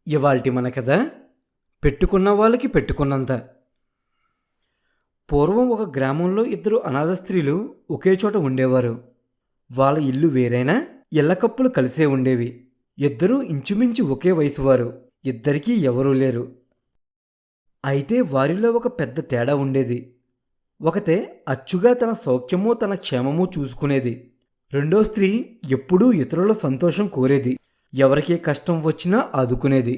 ఇవాల్టి మన కథ పెట్టుకున్న వాళ్ళకి పెట్టుకున్నంత. పూర్వం ఒక గ్రామంలో ఇద్దరు అనాథ స్త్రీలు ఒకే చోట ఉండేవారు. వాళ్ళ ఇల్లు వేరైనా ఇళ్ళకప్పులు కలిసే ఉండేవి. ఇద్దరూ ఇంచుమించు ఒకే వయసువారు. ఇద్దరికీ ఎవరూ లేరు. అయితే వారిలో ఒక పెద్ద తేడా ఉండేది. ఒకతే అచ్చుగా తన సౌఖ్యమూ తన క్షేమమూ చూసుకునేది. రెండో స్త్రీ ఎప్పుడూ ఇతరుల సంతోషం కోరేది. ఎవరికే కష్టం వచ్చినా ఆదుకునేది.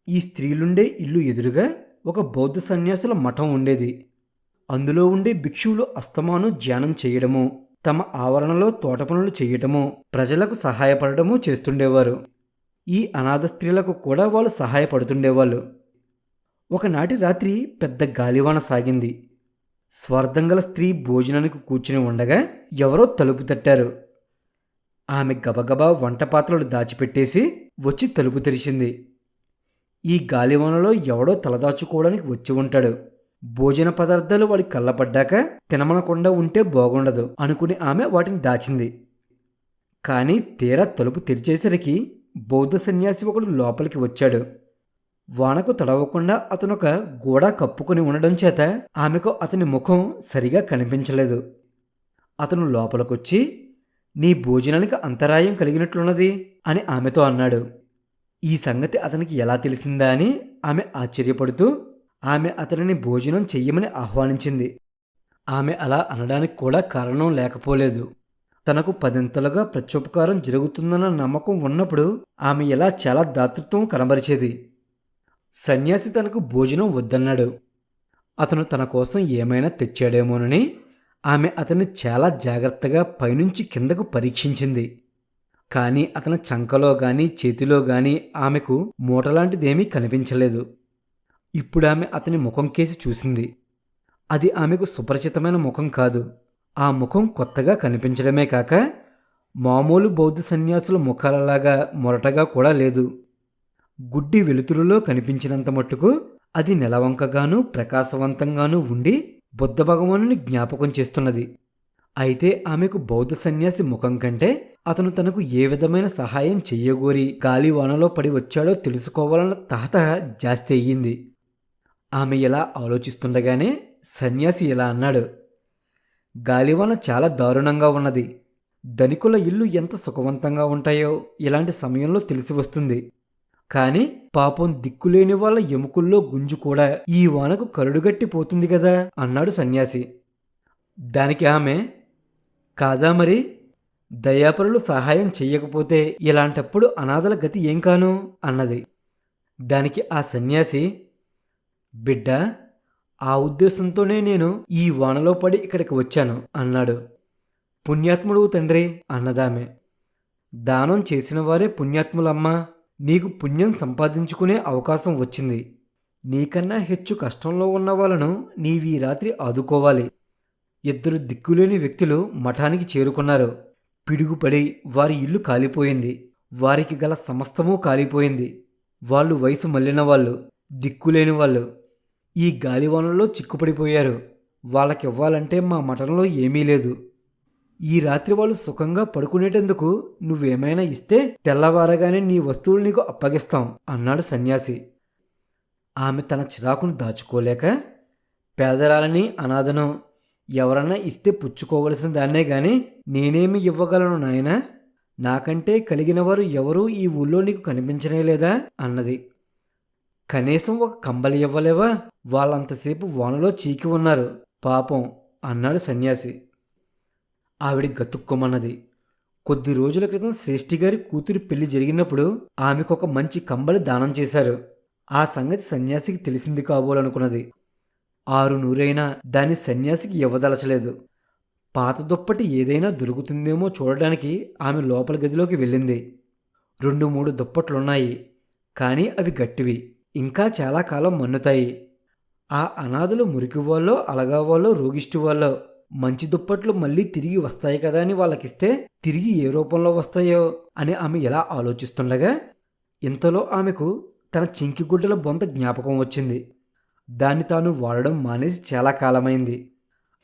ఈ స్త్రీలుండే ఇల్లు ఎదురుగా ఒక బౌద్ధ సన్యాసుల మఠం ఉండేది. అందులో ఉండే భిక్షువులు అస్తమానం ధ్యానం చేయడము, తమ ఆవరణలో తోట పనులు చేయటము, ప్రజలకు సహాయపడటము చేస్తుండేవారు. ఈ అనాథ స్త్రీలకు కూడా వాళ్ళు సహాయపడుతుండేవాళ్ళు. ఒకనాటి రాత్రి పెద్ద గాలివాన సాగింది. స్వార్థంగల స్త్రీ భోజనానికి కూర్చుని ఉండగా ఎవరో తలుపు తట్టారు. ఆమె గబగబా వంట పాత్రలు దాచిపెట్టేసి వచ్చి తలుపు తెరిచింది. ఈ గాలివానలో ఎవడో తలదాచుకోవడానికి వచ్చి ఉంటాడు. భోజన పదార్థాలు వాడి కళ్ళపడ్డాక తినమనకుండా ఉంటే బాగుండదు అనుకుని ఆమె వాటిని దాచింది. కానీ తీరా తలుపు తెరిచేసరికి బౌద్ధ సన్యాసి ఒకడు లోపలికి వచ్చాడు. వానకు తడవకుండా అతనొక గోడ కప్పుకొని ఉండడం చేత ఆమెకు అతని ముఖం సరిగా కనిపించలేదు. అతను లోపలికొచ్చి, నీ భోజనానికి అంతరాయం కలిగినట్లున్నది అని ఆమెతో అన్నాడు. ఈ సంగతి అతనికి ఎలా తెలిసిందా అని ఆమె ఆశ్చర్యపడుతూ ఆమె అతనిని భోజనం చెయ్యమని ఆహ్వానించింది. ఆమె అలా అనడానికి కూడా కారణం లేకపోలేదు. తనకు పదింతలుగా ప్రత్యుపకారం జరుగుతుందన్న నమ్మకం ఉన్నప్పుడు ఆమె ఇలా చాలా దాతృత్వం కనబరిచేది. సన్యాసి తనకు భోజనం వద్దన్నాడు. అతను తన కోసం ఏమైనా తెచ్చాడేమోనని ఆమె అతన్ని చాలా జాగ్రత్తగా పైనుంచి కిందకు పరీక్షించింది. కానీ అతని చంకలో గాని చేతిలో గాని ఆమెకు మూటలాంటిదేమీ కనిపించలేదు. ఇప్పుడామె అతని ముఖం కేసి చూసింది. అది ఆమెకు సుపరిచితమైన ముఖం కాదు. ఆ ముఖం కొత్తగా కనిపించడమే కాక మామూలు బౌద్ధ సన్యాసుల ముఖాలలాగా మొరటగా కూడా లేదు. గుడ్డి వెలుతురులో కనిపించినంత మట్టుకు అది నెలవంకగానూ ప్రకాశవంతంగానూ ఉండి బుద్ధ భగవానుని జ్ఞాపకం చేస్తున్నది. అయితే ఆమెకు బౌద్ధ సన్యాసి ముఖం కంటే అతను తనకు ఏ విధమైన సహాయం చెయ్యగోరి గాలివానలో పడి వచ్చాడో తెలుసుకోవాలన్న తహతహ జాస్తి అయ్యింది. ఆమె ఇలా ఆలోచిస్తుండగానే సన్యాసి ఇలా అన్నాడు. గాలివాన చాలా దారుణంగా ఉన్నది. ధనికుల ఇల్లు ఎంత సుఖవంతంగా ఉంటాయో ఇలాంటి సమయంలో తెలిసి వస్తుంది. కాని పాపం దిక్కులేని వాళ్ళ ఎముకల్లో గుంజు కూడా ఈ వానకు కరుడుగట్టిపోతుంది కదా అన్నాడు సన్యాసి. దానికి ఆమె, కాదా మరి, దయాపరులు సహాయం చెయ్యకపోతే ఇలాంటప్పుడు అనాథల గతి ఏం కాను అన్నది. దానికి ఆ సన్యాసి, బిడ్డ, ఆ ఉద్దేశంతోనే నేను ఈ వానలో పడి ఇక్కడికి వచ్చాను అన్నాడు. పుణ్యాత్ముడు తండ్రి అన్నదామె. దానం చేసిన వారే పుణ్యాత్ములమ్మా. నీకు పుణ్యం సంపాదించుకునే అవకాశం వచ్చింది. నీకన్నా హెచ్చు కష్టంలో ఉన్న వాళ్ళను నీవీ రాత్రి ఆదుకోవాలి. ఇద్దరు దిక్కులేని వ్యక్తులు మఠానికి చేరుకున్నారు. పిడుగుపడి వారి ఇల్లు కాలిపోయింది. వారికి గల సమస్తమూ కాలిపోయింది. వాళ్ళు వయసు మళ్ళిన వాళ్ళు, దిక్కులేని వాళ్ళు. ఈ గాలివానలో చిక్కుపడిపోయారు. వాళ్ళకివ్వాలంటే మా మఠంలో ఏమీ లేదు. ఈ రాత్రి వాళ్ళు సుఖంగా పడుకునేటందుకు నువ్వేమైనా ఇస్తే తెల్లవారగానే నీ వస్తువులు నీకు అప్పగిస్తాం అన్నాడు సన్యాసి. ఆమె తన చిరాకును దాచుకోలేక, పేదరాలని అనాథను ఎవరన్నా ఇస్తే పుచ్చుకోవలసిన దాన్నే గాని నేనేమి ఇవ్వగలను నాయనా? నాకంటే కలిగిన వారు ఎవరూ ఈ ఊళ్ళో నీకు కనిపించనే లేదా అన్నది. కనీసం ఒక కంబలి ఇవ్వలేవా? వాళ్ళంతసేపు వానలో చీకి ఉన్నారు పాపం అన్నాడు సన్యాసి. ఆవిడ గతుక్కుమన్నది. కొద్ది రోజుల క్రితం శ్రేష్ఠిగారి కూతురి పెళ్లి జరిగినప్పుడు ఆమెకొక మంచి కంబలి దానం చేశారు. ఆ సంగతి సన్యాసికి తెలిసింది కాబోలనుకున్నది. 600 దాన్ని సన్యాసికి ఇవ్వదలచలేదు. పాత దుప్పటి ఏదైనా దొరుకుతుందేమో చూడడానికి ఆమె లోపల గదిలోకి వెళ్ళింది. 2-3 దుప్పట్లున్నాయి. కానీ అవి గట్టివి, ఇంకా చాలా కాలం మన్నుతాయి. ఆ అనాథులు మురికివాళ్ళో అలగావాళ్ళో రోగిష్టివాళ్ళో మంచి దుప్పట్లు మళ్ళీ తిరిగి వస్తాయి కదా అని వాళ్ళకిస్తే తిరిగి ఏ రూపంలో వస్తాయో అని ఆమె ఎలా ఆలోచిస్తుండగా ఇంతలో ఆమెకు తన చింకిగుడ్డల బొంత జ్ఞాపకం వచ్చింది. దాన్ని తాను వాడడం మానేసి చాలా కాలమైంది.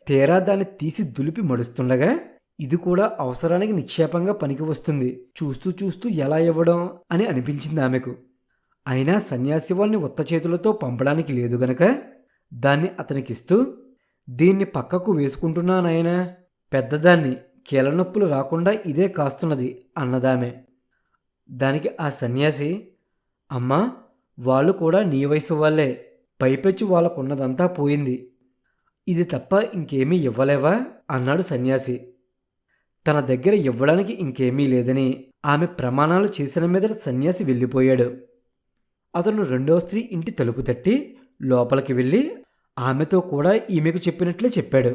తీరా దాన్ని తీసి దులిపి మడుస్తుండగా ఇది కూడా అవసరానికి నిక్షేపంగా పనికి వస్తుంది, చూస్తూ చూస్తూ ఎలా ఇవ్వడం అని అనిపించింది ఆమెకు. అయినా సన్యాసి వాణ్ణి ఉత్త చేతులతో పంపడానికి లేదు గనక దాన్ని అతనికిస్తూ, దీన్ని పక్కకు వేసుకుంటున్నానాయనా, పెద్దదాన్ని కీళ్ళనొప్పులు రాకుండా ఇదే కాస్తున్నది అన్నదామె. దానికి ఆ సన్యాసి, అమ్మా, వాళ్ళు కూడా నీ వయసు వాళ్ళే, పైపెచ్చు వాళ్ళకున్నదంతా పోయింది, ఇది తప్ప ఇంకేమీ ఇవ్వలేవా అన్నాడు సన్యాసి. తన దగ్గర ఇవ్వడానికి ఇంకేమీ లేదని ఆమె ప్రమాణాలు చేసిన మీదట సన్యాసి వెళ్ళిపోయాడు. అతను రెండవ స్త్రీ ఇంటి తలుపు తట్టి లోపలికి వెళ్ళి ఆమెతో కూడా ఈమెకు చెప్పినట్లే చెప్పాడు.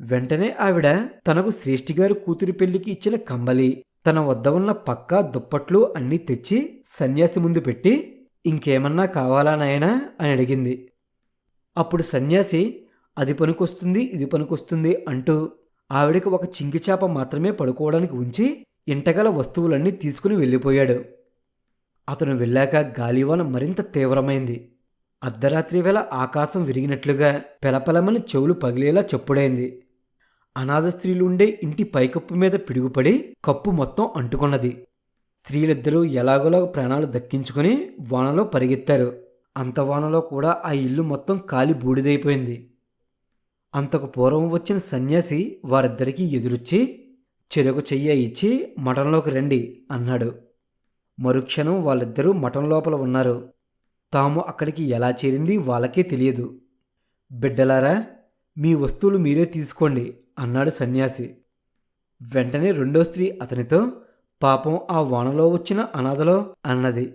వెంటనే ఆవిడ తనకు శ్రేష్ఠిగారు కూతురి పెళ్లికి ఇచ్చిన కంబలి, తన వద్ద ఉన్న పక్కా దుప్పట్లు అన్నీ తెచ్చి సన్యాసి ముందు పెట్టి, ఇంకేమన్నా కావాలా నాయనా అని అడిగింది. అప్పుడు సన్యాసి అది పనికొస్తుంది, ఇది పనికొస్తుంది అంటూ ఆవిడకి ఒక చింకిచాప మాత్రమే పడుకోవడానికి ఉంచి ఇంటగల వస్తువులన్నీ తీసుకుని వెళ్ళిపోయాడు. అతను వెళ్ళాక గాలివాన మరింత తీవ్రమైంది. అర్ధరాత్రి వేళ ఆకాశం విరిగినట్లుగా పెలపెలమని చెవులు పగిలేలా చప్పుడైంది. అనాథ స్త్రీలుండే ఇంటి పైకప్పు మీద పిడుగుపడి కప్పు మొత్తం అంటుకున్నది. స్త్రీలిద్దరూ ఎలాగోలా ప్రాణాలు దక్కించుకుని వానలో పరిగెత్తారు. అంత వానలో కూడా ఆ ఇల్లు మొత్తం కాలి బూడిదైపోయింది. అంతకు పూర్వం వచ్చిన సన్యాసి వారిద్దరికీ ఎదురొచ్చి చెరకు చెయ్య ఇచ్చి మఠంలోకి రండి అన్నాడు. మరుక్షణం వాళ్ళిద్దరూ మఠం లోపల ఉన్నారు. తాము అక్కడికి ఎలా చేరింది వాళ్ళకే తెలియదు. బిడ్డలారా, మీ వస్తువులు మీరే తీసుకోండి అన్నాడు సన్యాసి. వెంటనే రెండో స్త్రీ అతనితో, పాపం ఆ వానలో వచ్చిన అనాథలో అన్నది.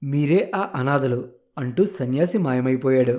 మీరే ఆ అనాథలు అంటూ సన్యాసి మాయమైపోయాడు.